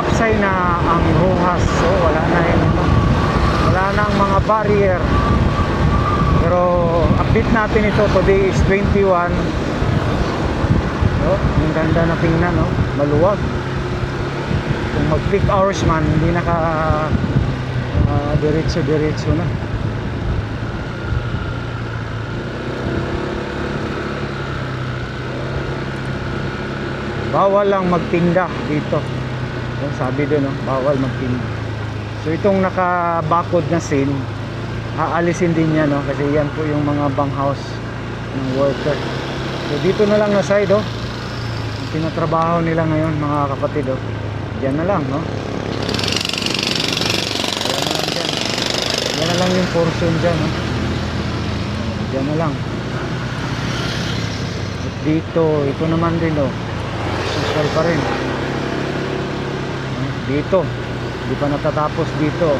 hapsay na ang Roxas. So wala na yun, wala na ang mga barrier. Pero update natin ito. Today is 21. So, ang ganda na tingnan, no? Maluwag. Kung mag peak hours man, hindi naka diretso na. Bawal lang magtinda dito. Yung sabi doon, no? Bawal magtinda. So itong naka-bakod na scene, aalisin din niya, no? Kasi yan po yung mga banghouse ng worker. So dito na lang na side, oh. Yung tinatrabaho nila ngayon, mga kapatid, oh. Diyan na lang, no? Yan na lang yung portion dyan, no? Diyan na lang. At dito, ito naman din, oh. Social pa rin. Dito, hindi pa natatapos dito.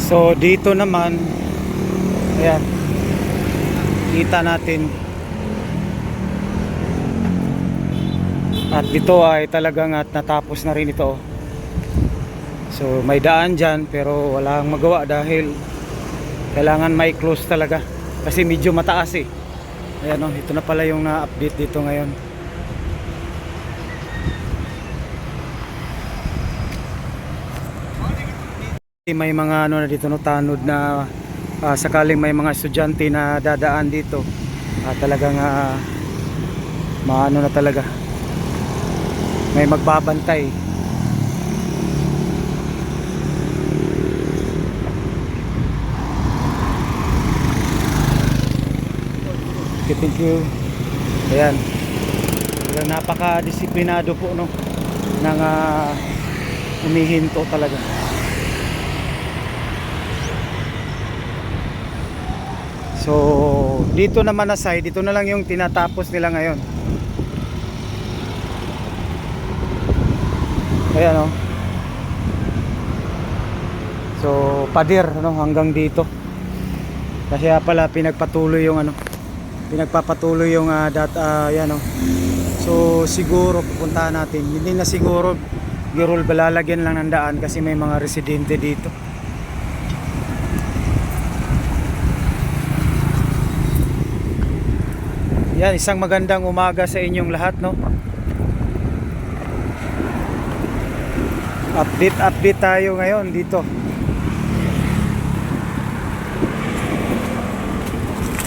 So dito naman, ayan, kita natin. At dito ay talagang at natapos na rin ito. So may daan dyan pero walang magawa dahil kailangan may close talaga. Kasi medyo mataas eh. Ayan, oh, ito na pala yung na-update dito ngayon. May mga ano na dito, no, tanod na sakaling may mga estudyante na dadaan dito, talagang maano na talaga, may magbabantay. Okay, thank you. Ayan, napaka-disiplinado po, no, ng umihinto talaga. So dito naman na side, dito na lang yung tinatapos nila ngayon. Ayan, oh. So pader, no, hanggang dito. Kasi pala pinagpatuloy yung ano, pinagpapatuloy yung yan, oh. So siguro pupuntahan natin. Hindi na siguro girol, balalagyan lang ng daan kasi may mga residente dito. Yan, isang magandang umaga sa inyong lahat, no? Update tayo ngayon dito.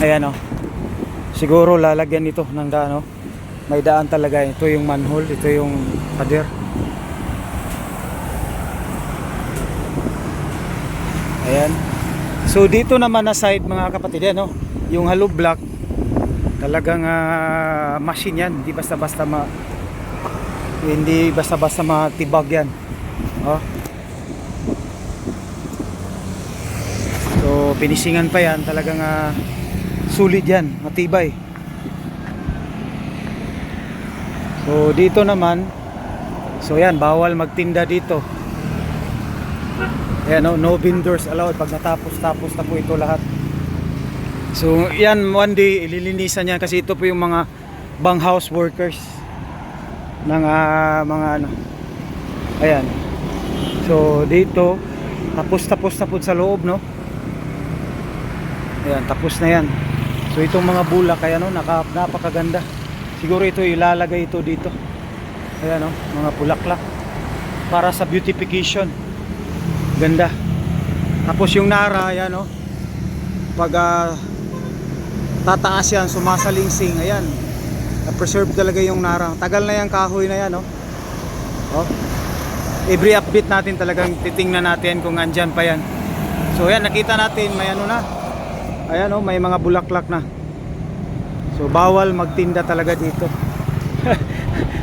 Ayan, oh. Siguro lalagyan ito ng daan, oh. May daan talaga. Ito yung manhole, ito yung pader. Ayan. So dito naman na side, mga kapatid, yan, oh. Yung hollow block, talagang machine yan, hindi basta-basta matibag yan, oh. So pinisingan pa yan, talagang sulit yan, matibay. So dito naman, so yan, bawal magtinda dito. Ayan, no vendors allowed pag natapos na po ito lahat. So yan, one day ililinisan yan kasi ito po yung mga house workers ng mga ano. Ayan. So dito tapos na po sa loob, no. Ayan, tapos na yan. So itong mga bulak kaya no, napakaganda. Siguro ito ilalagay ito dito. Ayan, no, mga bulaklak para sa beautification. Ganda. Tapos yung nara, ayan, no. Pag tataas yan, sumasalingsing. Ayan. Na-preserve talaga yung nara. Tagal na yung kahoy na yan, no. Oh. Every update natin talagang titingnan natin kung andyan pa yan. So ayan, nakita natin may ano na. Ayan, oh, may mga bulaklak na. So bawal magtinda talaga dito.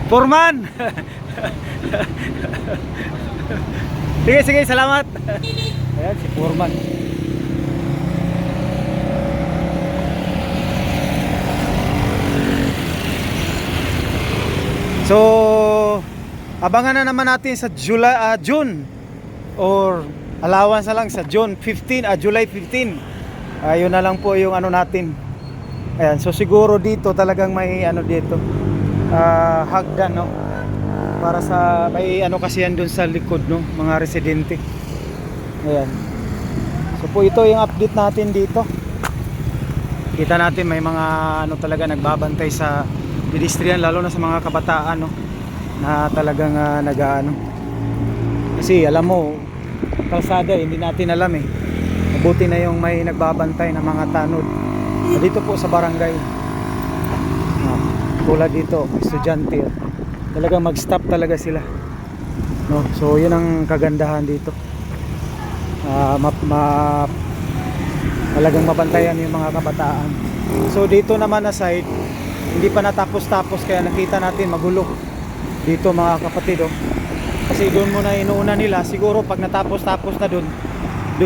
Foreman. Sige, salamat. Ayan si Foreman. So abangan na naman natin sa June or allowance na lang sa July 15. Ayun na lang po yung ano natin. Ayan, so siguro dito talagang may ano dito. Hagdan, no. Para sa may ano kasi yan doon sa likod, no, mga residente. Ayan. So po ito yung update natin dito. Kita natin may mga ano talaga nagbabantay sa pedestrian, lalo na sa mga kabataan, no, na talagang nag-ano. Kasi alam mo, kalsada hindi natin alam eh. Mabuti na yung may nagbabantay ng mga tanod. Dito po sa barangay. Tulad dito, estudyante. Talagang mag-stop talaga sila. No, so yun ang kagandahan dito. Talagang mabantayan yung mga kabataan. So dito naman na side, hindi pa natapos-tapos kaya nakita natin magulo dito mga kapatid, oh. Kasi doon muna inuuna nila, siguro pag natapos-tapos na doon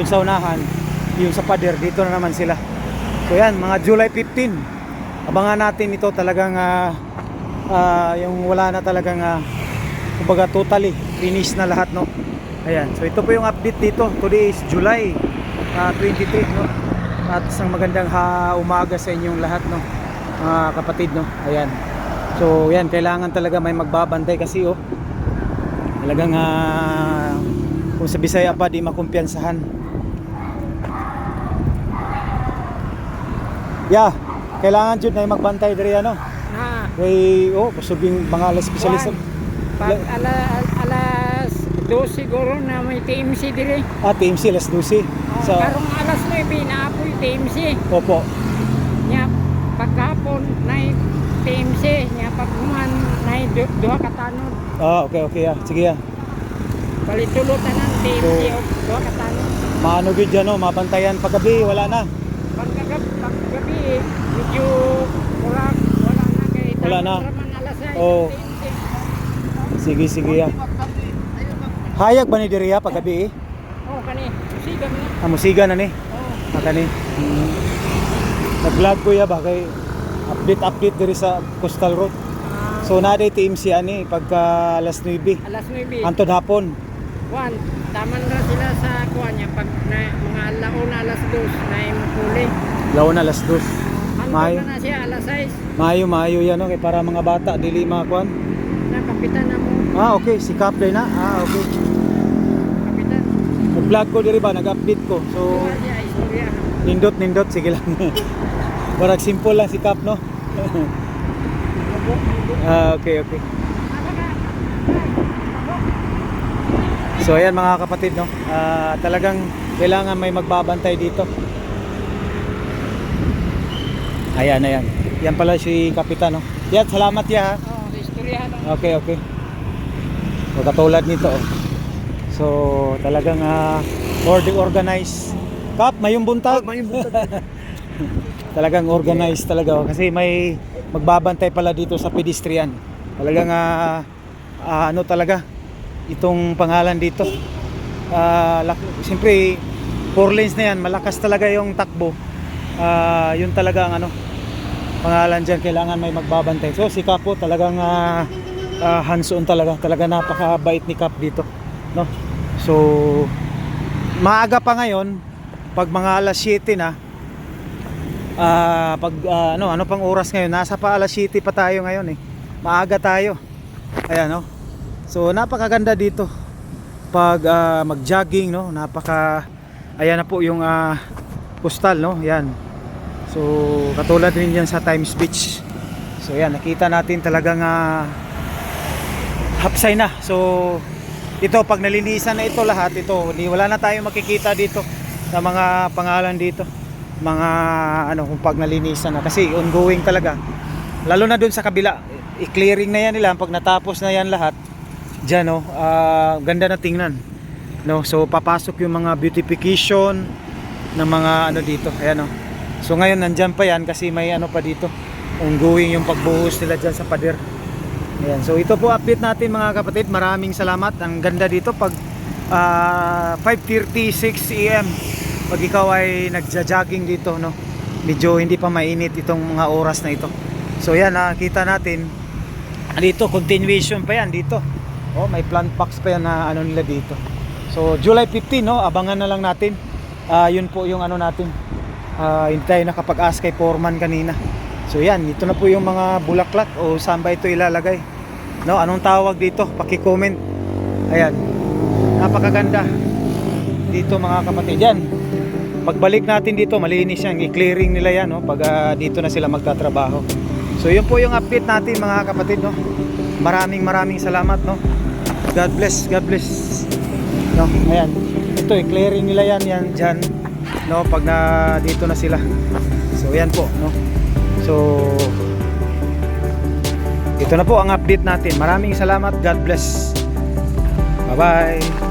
sa unahan, yung sa pader, dito na naman sila. So yan, mga July 15, abangan natin ito talagang yung wala na talagang kumbaga totally finish na lahat, no. Ayan, so ito po yung update dito. Today is July 23, no. At isang magandang umaga sa inyong lahat, no, mga kapatid, no. Ayan. So yan, kailangan talaga may magbabantay kasi talagang kung sa Bisaya pa di makumpiyansahan. Yeah, kailangan jud na magbantay diri ano. Kay kusuging mga specialist. Pag alas 12 siguro na may TMC diri. TMC alas 12. So karong alas 9 na apoy TMC. Opo. Nya pagkapon na TMC, nya paghuman na duha ka tanod. Okay sige ya. Balitulutan ng TMC o duha ka tanod. Maano gid yan, no, mabantayan paggabi wala na. Paggabi medyo wala na kay wala na. Alas 6. Oh. Sige ya. Hayag ba ni diri ya paggabi? Kani musiga na. Musiga na ni. Kani. Nag-vlog ko ya ba kay update diri sa Coastal Road. So na day TMC ani pagka alas 9. Alas 9. Antod hapon. Taman na sila sa kuan niya pag mga alauna alas 2 na mapuli. Launa alas 2. Mayo na siya alas 6. Mayo yan, no, kay para mga bata dili makuan. Na kapitan na mo. Okay, si Cap day na. Okay. Kapitan. Nag-vlog ko diri ba, nag-update ko. So Siya istorya. nindot sige lang. Parang simple lang si Cap, no. Okay. So ayan mga kapatid, no. Talagang kailangan may magbabantay dito. Ayan. Yan pala si Kapitan, no. Yan, salamat ya. Istorya no. Okay. So katulad nito, so talagang organized. Kap, mayong buntag. Talagang organized talaga, kasi may magbabantay pala dito sa pedestrian. Talagang ano talaga itong pangalan dito. Siyempre 4 lanes na yan, malakas talaga yung takbo. Yun talaga ang ano pangalan dyan, kailangan may magbabantay. So si Kapo talagang hands on talaga napakabait ni Kap dito, no. So maaga pa ngayon, pag mga alas 7 na, ano pang oras ngayon, nasa pa alas 7 pa tayo ngayon eh, maaga tayo. Ayan, no? So napakaganda dito pag mag-jogging, no? Ayan na po yung postal, no? Yan. So katulad din yan sa Times Beach. So yan, nakita natin talagang hapsay na. So ito, pag nalinisan na ito lahat, wala na tayong makikita dito na mga pangalan dito, mga kung pag nalinisan na, kasi ongoing talaga, lalo na dun sa kabila, i-clearing na yan nila pag natapos na yan lahat dyan, no? Ganda na tingnan, no? So papasok yung mga beautification ng mga dito, ayan, no? So ngayon nandyan pa yan kasi may pa dito, ongoing yung pagbuhos nila dyan sa pader. Ayan, so ito po update natin mga kapatid. Maraming salamat. Ang ganda dito pag 5:36 AM pag ikaw ay nagja-jogging dito, no? Medyo hindi pa mainit itong mga oras na ito. So yan, nakita natin dito, continuation pa yan dito. Oh, may plant packs pa yan na nila dito. So July 15, no? Abangan na lang natin. Yun po yung natin. Hintay na kapag-ask kay Foreman kanina. So yan, ito na po yung mga bulaklak o saan ba ito ilalagay, no? Anong tawag dito? Paki-comment. Ayan, napakaganda dito mga kapatid. Yan, pagbalik natin dito, malinis yan, i-clearing nila yan, no? Pag dito na sila magtatrabaho. So yun po yung update natin mga kapatid, no? Maraming salamat, no? God bless, no? Ayan, ito i-clearing nila yan dyan, no? Pag dito na sila. So yan po, no? So ito na po ang update natin. Maraming salamat. God bless. Bye bye.